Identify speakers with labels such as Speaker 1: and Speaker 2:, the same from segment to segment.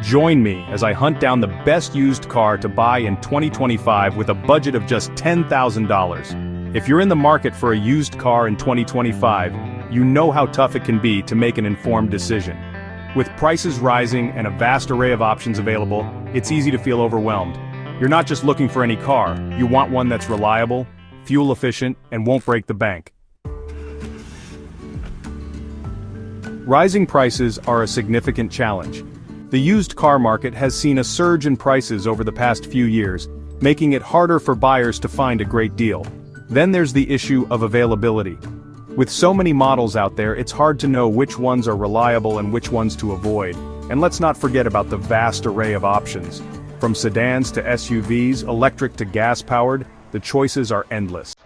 Speaker 1: Join me as I hunt down the best used car to buy in 2025 with a budget of just $10,000. If you're in the market for a used car in 2025, you know how tough it can be to make an informed decision. With prices rising and a vast array of options available, it's easy to feel overwhelmed. You're not just looking for any car, you want one that's reliable, fuel efficient, and won't break the bank. Rising prices are a significant challenge. The used car market has seen a surge in prices over the past few years, making it harder for buyers to find a great deal. Then there's the issue of availability. With so many models out there, it's hard to know which ones are reliable and which ones to avoid. And let's not forget about the vast array of options. From sedans to SUVs, electric to gas-powered, the choices are endless.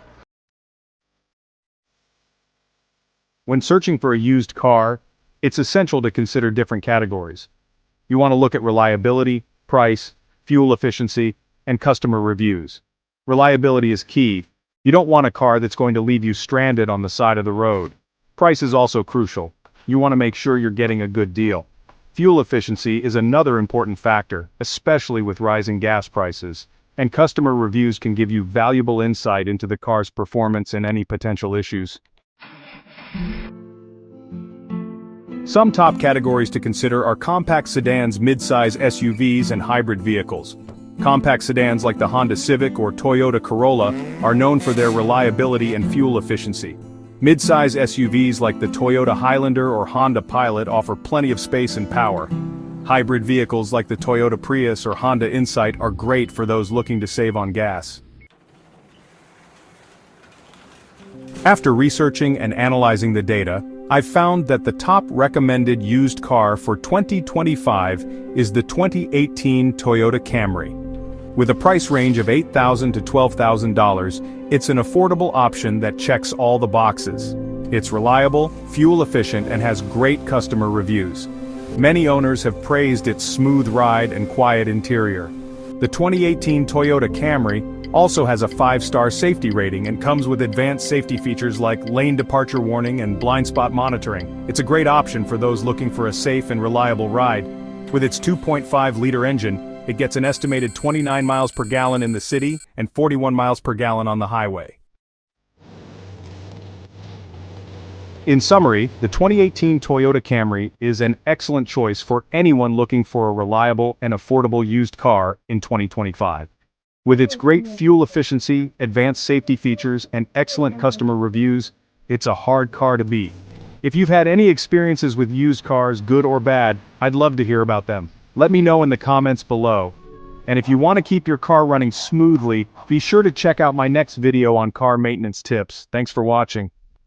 Speaker 1: When searching for a used car, it's essential to consider different categories. You want to look at reliability, price, fuel efficiency, and customer reviews. Reliability is key. You don't want a car that's going to leave you stranded on the side of the road. Price is also crucial. You want to make sure you're getting a good deal. Fuel efficiency is another important factor, especially with rising gas prices. And customer reviews can give you valuable insight into the car's performance and any potential issues. Some top categories to consider are compact sedans, mid-size SUVs, and hybrid vehicles. Compact sedans like the Honda Civic or Toyota Corolla are known for their reliability and fuel efficiency. Mid-size SUVs like the Toyota Highlander or Honda Pilot offer plenty of space and power. Hybrid vehicles like the Toyota Prius or Honda Insight are great for those looking to save on gas. After researching and analyzing the data, I've found that the top recommended used car for 2025 is the 2018 Toyota Camry. With a price range of $8,000 to $12,000, it's an affordable option that checks all the boxes. It's reliable, fuel efficient, and has great customer reviews. Many owners have praised its smooth ride and quiet interior. The 2018 Toyota Camry also has a 5-star safety rating and comes with advanced safety features like lane departure warning and blind spot monitoring. It's a great option for those looking for a safe and reliable ride. With its 2.5-liter engine, it gets an estimated 29 miles per gallon in the city and 41 miles per gallon on the highway. In summary, the 2018 Toyota Camry is an excellent choice for anyone looking for a reliable and affordable used car in 2025. With its great fuel efficiency, advanced safety features, and excellent customer reviews, it's a hard car to beat. If you've had any experiences with used cars, good or bad, I'd love to hear about them. Let me know in the comments below. And if you want to keep your car running smoothly, be sure to check out my next video on car maintenance tips. Thanks for watching.